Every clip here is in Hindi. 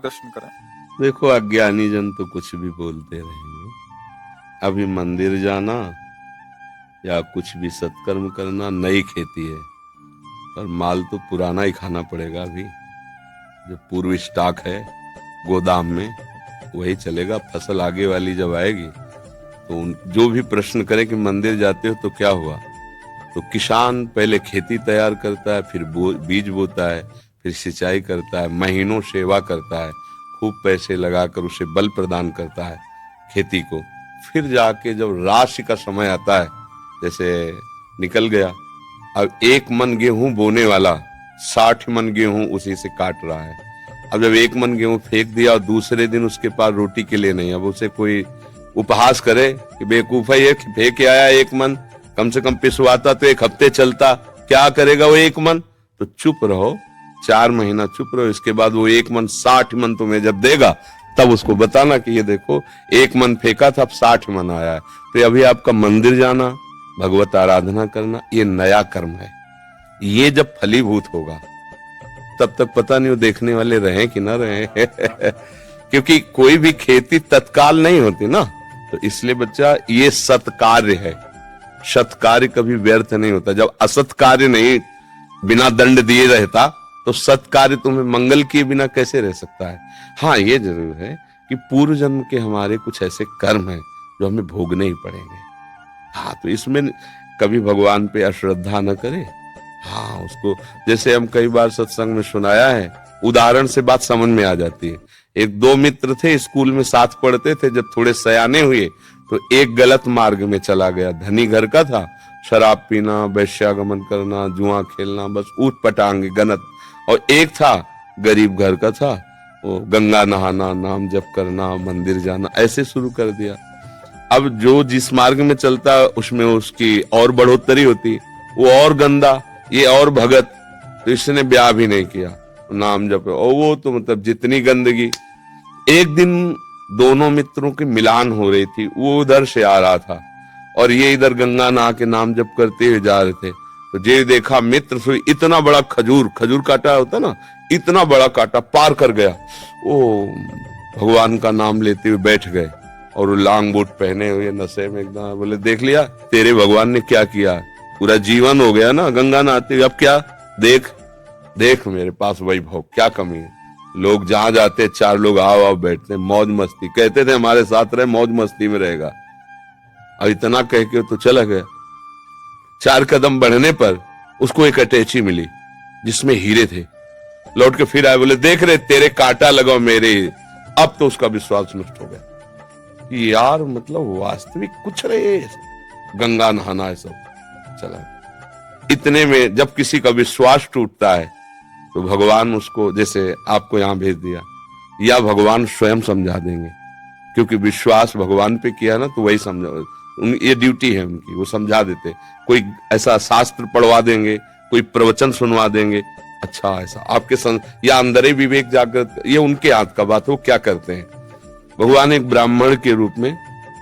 दर्शन करें। देखो, अज्ञानी जन तो कुछ भी बोलते रहेंगे। अभी मंदिर जाना या कुछ भी सत्कर्म करना नई खेती है, पर माल तो पुराना ही खाना पड़ेगा। अभी जो पूर्व स्टॉक है गोदाम में वही चलेगा। फसल आगे वाली जब आएगी तो जो भी प्रश्न करे कि मंदिर जाते हो तो क्या हुआ, तो किसान पहले खेती तैयार करता है, फिर बीज बोता है, फिर सिंचाई करता है, महीनों सेवा करता है, खूब पैसे लगाकर उसे बल प्रदान करता है खेती को। फिर जाके जब राशि का समय आता है, जैसे निकल गया, अब 1 मन गेहूं बोने वाला 60 मन गेहूं उसी से काट रहा है। अब जब 1 मन गेहूं फेंक दिया और दूसरे दिन उसके पास रोटी के लिए नहीं, अब उसे कोई उपहास करे कि बेवकूफ है ये, फेंक के आया 1 मन, कम से कम पिसवाता तो 1 हफ्ते चलता, क्या करेगा वो 1 मन। तो चुप रहो, 4 महीना चुप रहो, इसके बाद वो 1 मन 60 मन तुम्हें जब देगा तब उसको बताना कि ये देखो 1 मन फेंका था, अब 60 मन आया है। तो अभी आपका मंदिर जाना, भगवत आराधना करना, ये नया कर्म है। ये जब फलीभूत होगा तब तक पता नहीं वो देखने वाले रहे कि ना रहे क्योंकि कोई भी खेती तत्काल नहीं होती ना। तो इसलिए बच्चा, ये सत्कार्य है। सत्कार्य कभी व्यर्थ नहीं होता। जब असत कार्य नहीं बिना दंड दिए रहता तो सत्कार्य तुम्हें मंगल किए बिना कैसे रह सकता है। हाँ, ये जरूर है कि पूर्व जन्म के हमारे कुछ ऐसे कर्म हैं जो हमें भोगने ही पड़ेंगे। हाँ, तो इसमें कभी भगवान पे अश्रद्धा न करे। हाँ, उसको जैसे हम कई बार सत्संग में सुनाया है, उदाहरण से बात समझ में आ जाती है। 1-2 मित्र थे, स्कूल में साथ पढ़ते थे। जब थोड़े सयाने हुए तो एक गलत मार्ग में चला गया। धनी घर का था, शराब पीना, वैश्यागमन करना, जुआ खेलना, बस ऊट पटांग गनत। और एक था गरीब घर का था, वो गंगा नहाना, नाम जप करना, मंदिर जाना, ऐसे शुरू कर दिया। अब जो जिस मार्ग में चलता उसमें उसकी और बढ़ोतरी होती, वो और गंदा, ये और भगत। तो इसने ब्याह भी नहीं किया, नाम जप, और वो तो मतलब जितनी गंदगी। एक दिन दोनों मित्रों की मिलान हो रही थी, वो उधर से आ रहा था और ये इधर गंगा नहा के नाम जप करते हुए जा रहे थे। तो जे देखा मित्र से इतना बड़ा खजूर काटा होता ना, इतना बड़ा काटा पार कर गया। ओ भगवान का नाम लेते हुए बैठ गए और वो लॉन्ग बूट पहने हुए नशे में एकदम। बोले, देख लिया तेरे भगवान ने क्या किया, पूरा जीवन हो गया ना गंगा नहाते हुए, अब क्या, देख देख मेरे पास वैभव, क्या कमी है। लोग जहां जाते 4 लोग आओ बैठते, मौज मस्ती, कहते थे हमारे साथ रहे, मौज मस्ती में रहेगा। अब इतना कह के तो चला गया। 4 कदम बढ़ने पर उसको एक अटैची मिली जिसमें हीरे थे। लौट के फिर आए, बोले, देख रहे तेरे कांटा लगाओ मेरे। अब तो उसका विश्वास नष्ट हो गया। यार मतलब वास्तविक कुछ रहे, गंगा नहाना है सब चला। इतने में जब किसी का विश्वास टूटता है तो भगवान उसको, जैसे आपको यहां भेज दिया, या भगवान स्वयं समझा देंगे, क्योंकि विश्वास भगवान पे किया ना तो वही समझा। ये ड्यूटी है उनकी, वो समझा देते। कोई ऐसा शास्त्र पढ़वा देंगे, कोई प्रवचन सुनवा देंगे, अच्छा ऐसा आपके या अंदर ही विवेक जागृत, ये उनके हाथ का बात है, वो क्या करते हैं। भगवान एक ब्राह्मण के रूप में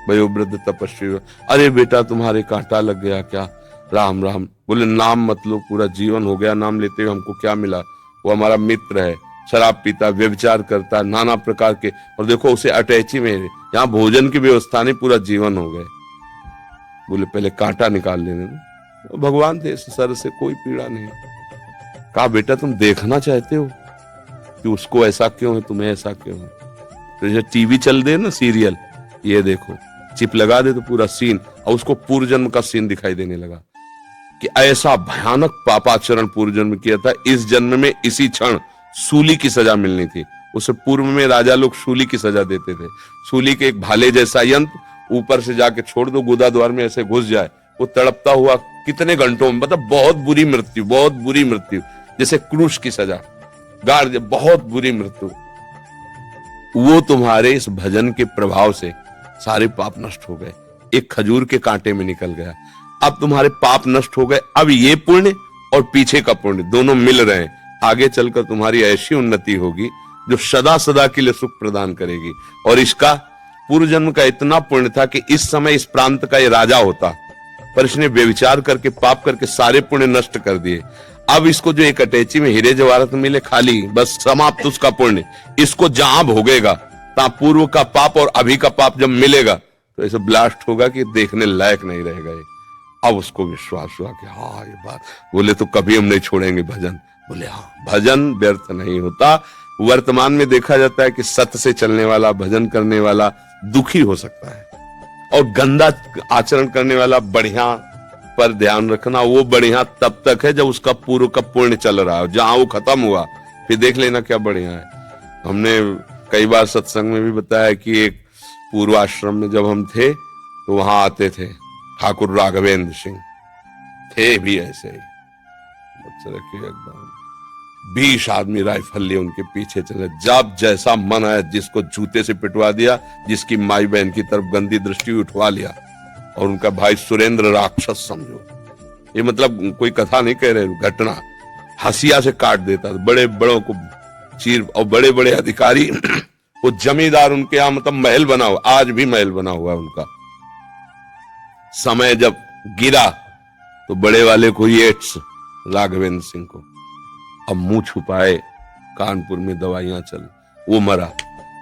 वयोवृद्ध तपस्वी, अरे बेटा तुम्हारे कांटा लग गया क्या, राम राम। बोले, नाम मत लो, पूरा जीवन हो गया नाम लेते हुए, हमको क्या मिला। वो हमारा मित्र है, शराब पीता, व्यभिचार करता, नाना प्रकार के, और देखो उसे अटैची में, यहाँ भोजन की व्यवस्था नहीं, पूरा जीवन हो गए। बोले, पहले कांटा निकाल लेने दो। भगवान थे, सर से कोई पीड़ा नहीं। कहा, बेटा तुम देखना चाहते हो कि उसको ऐसा क्यों है, तुम्हें ऐसा क्यों है। तो जैसे टीवी चल दे ना सीरियल, ये देखो चिप लगा दे तो पूरा सीन, और उसको पूर्व जन्म का सीन दिखाई देने लगा कि ऐसा भयानक पापाचरण पूर्व जन्म किया था, इस जन्म में इसी क्षण सूली की सजा मिलनी थी। उससे पूर्व में राजा लोग सूली की सजा देते थे। सूली के एक भाले जैसा यंत्र ऊपर से जाके छोड़ दो, गुदा द्वार में ऐसे घुस जाए, वो तड़पता हुआ कितने घंटों में, मतलब बहुत बुरी मृत्यु, बहुत बुरी मृत्यु, जैसे क्रूश की सजा, गाड़ दे, बहुत बुरी मृत्यु। वो तुम्हारे इस भजन के प्रभाव से सारे पाप नष्ट हो गए, एक खजूर के कांटे में निकल गया। अब तुम्हारे पाप नष्ट हो गए। अब ये पुण्य और पीछे का पुण्य दोनों मिल रहे हैं। आगे चलकर तुम्हारी ऐसी उन्नति होगी जो सदा सदा के लिए सुख प्रदान करेगी। और इसका पूर्व जन्म का इतना पुण्य था कि इस समय इस प्रांत का ये राजा होता, पर इसने व्यभिचार करके, पाप करके सारे पुण्य नष्ट कर दिए। अब इसको जो एक अटैची में हीरे जवाहरात मिले खाली, बस समाप्त उसका पुण्य। इसको जहां भोगेगा तहां पूर्व का पाप और अभी का पाप जब मिलेगा तो ऐसे ब्लास्ट होगा कि देखने लायक नहीं रहेगा ये। अब उसको विश्वास हुआ कि हाँ ये बात, बोले तो कभी हम नहीं छोड़ेंगे भजन। बोले हाँ, भजन व्यर्थ नहीं होता। वर्तमान में देखा जाता है कि सत्य से चलने वाला, भजन करने वाला दुखी हो सकता है, और गंदा आचरण करने वाला बढ़िया पर ध्यान रखना, वो बढ़िया तब तक है जब उसका पूर्व का पुण्य चल रहा है। जहां वो खत्म हुआ फिर देख लेना क्या बढ़िया है। हमने कई बार सत्संग में भी बताया कि एक पूर्वाश्रम में जब हम थे तो वहां आते थे ठाकुर राघवेंद्र सिंह, थे भी ऐसे ही एकदम 20 आदमी राइफल लिए उनके पीछे चले। जब जैसा मन आया जिसको जूते से पिटवा दिया, जिसकी माई बहन की तरफ गंदी दृष्टि उठवा लिया। और उनका भाई सुरेंद्र राक्षस समझो, ये मतलब कोई कथा नहीं कह रहे, घटना, हंसिया से काट देता था, बड़े बड़ों को चीर। और बड़े बड़े अधिकारी वो जमींदार उनके यहाँ मतलब महल बना हुआ, आज भी महल बना हुआ है उनका। समय जब गिरा तो बड़े वाले को एड्स, राघवेंद्र सिंह को, अब मुंह छुपाए, कानपुर में दवाइयां चल, वो मरा।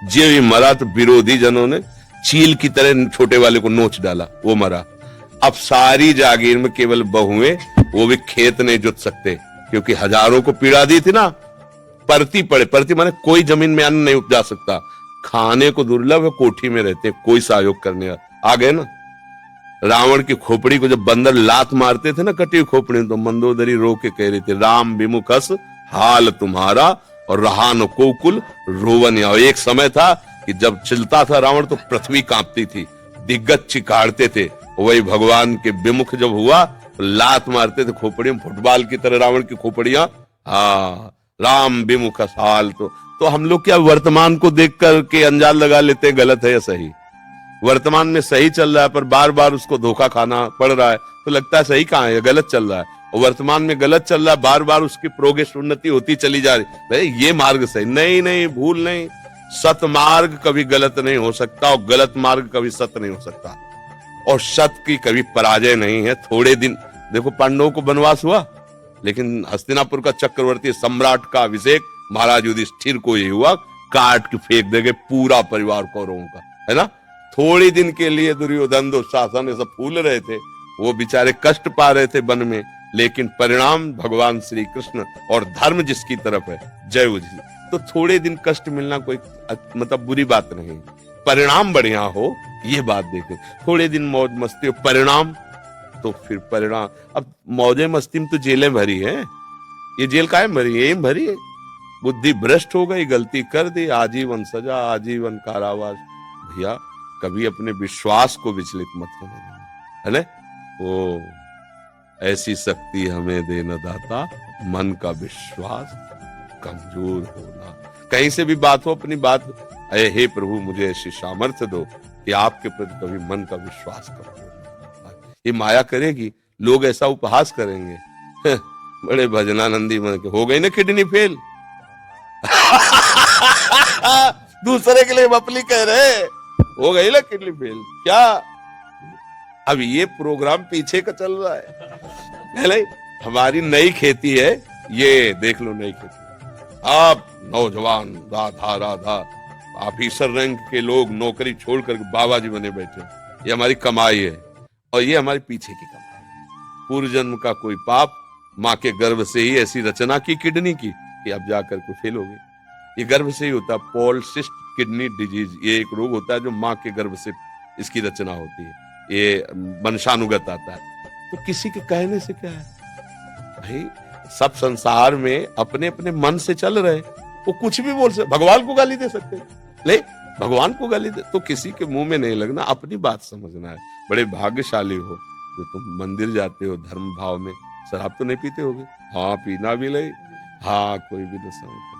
जे भी मरा तो विरोधी जनों ने चील की तरह छोटे वाले को नोच डाला, वो मरा। अब सारी जागीर में केवल बहुएं, वो भी खेत नहीं जुत सकते क्योंकि हजारों को पीड़ा दी थी ना। परती पड़े, परती माने कोई जमीन में अन्न नहीं उपजा सकता, खाने को दुर्लभ, कोठी में रहते, कोई सहयोग करने आ गए ना। रावण की खोपड़ी को जब बंदर लात मारते थे ना, कटी खोपड़ी, तो मंदोदरी रो के कह रही थी, राम विमुखस हाल तुम्हारा और रहा न कोकुल रोवन। एक समय था कि जब चलता था रावण तो पृथ्वी कांपती थी, दिग्गज चिकाड़ते थे। वही भगवान के विमुख जब हुआ तो लात मारते थे खोपड़ियों, फुटबॉल की तरह रावण की खोपड़ियां। हाँ, राम विमुख हाल। तो हम लोग क्या वर्तमान को देख करके अंजान लगा लेते हैं गलत है या सही। वर्तमान में सही चल रहा है पर बार बार उसको धोखा खाना पड़ रहा है तो लगता है सही कहां है, गलत चल रहा है। और वर्तमान में गलत चल रहा है, बार बार उसकी प्रोग्रेस, उन्नति होती चली जा रही, भाई ये मार्ग सही नहीं, नहीं भूल नहीं। सत मार्ग कभी गलत नहीं हो सकता और गलत मार्ग कभी सत्य नहीं हो सकता, और सत्य की कभी पराजय नहीं है। थोड़े दिन देखो, पांडवों को वनवास हुआ, लेकिन हस्तिनापुर का चक्रवर्ती सम्राट का अभिषेक महाराज युधिष्ठिर को ही हुआ, काट के फेंक देंगे पूरा परिवार कौरवों का, है ना। थोड़ी दिन के लिए दुर्योधन दुशासन सब फूल रहे थे, वो बेचारे कष्ट पा रहे थे वन में, लेकिन परिणाम भगवान श्री कृष्ण और धर्म जिसकी तरफ है, जय उसी। तो थोड़े दिन कष्ट मिलना कोई मतलब बुरी बात नहीं, परिणाम बढ़िया हो ये बात देखे। थोड़े दिन मौज मस्ती हो, परिणाम तो फिर परिणाम। अब मौजे मस्ती में तो जेलें भरी हैं, ये जेल काहे भरी है, भरी है, बुद्धि भ्रष्ट हो गई, गलती कर दी, आजीवन सजा, आजीवन कारावास। भैया कभी अपने विश्वास को विचलित मत होने देना, है ना। वो ऐसी शक्ति हमें देना दाता, मन का विश्वास कमजोर होना। कहीं से भी बात हो, अपनी बात, अरे हे प्रभु मुझे ऐसी सामर्थ्य दो कि आपके प्रति कभी मन का विश्वास कमजोर ना। ये माया करेगी, लोग ऐसा उपहास करेंगे बड़े भजनानंदी मन के, हो गई ना किडनी फेल दूसरे के लिए मपली कह रहे, हो गई ना किडनी फेल क्या। अब ये प्रोग्राम पीछे का चल रहा है हमारी नई खेती है, ये देख लो नई खेती। आप नौजवान राधा राधा ऑफिसर रैंक के लोग नौकरी छोड़कर बाबा जी बने बैठे, ये हमारी कमाई है, और ये हमारे पीछे की कमाई है। पूर्व जन्म का कोई पाप, माँ के गर्भ से ही ऐसी रचना की किडनी की कि अब जाकर कोई फेल हो गई। ये गर्भ से ही होता है, पॉलिसिस्ट किडनी डिजीज, ये एक रोग होता है जो माँ के गर्भ से इसकी रचना होती है, ये वंशानुगत आता है। तो किसी के कहने से क्या है भाई, सब संसार में अपने अपने मन से चल रहे, वो कुछ भी बोल सकते, भगवान को गाली दे सकते, ले भगवान को गाली दे, तो किसी के मुंह में नहीं लगना, अपनी बात समझना है। बड़े भाग्यशाली हो जो तुम मंदिर जाते हो धर्म भाव में। शराब तो नहीं पीते होगे? हाँ, पीना भी नहीं, हाँ कोई भी नहीं समझता।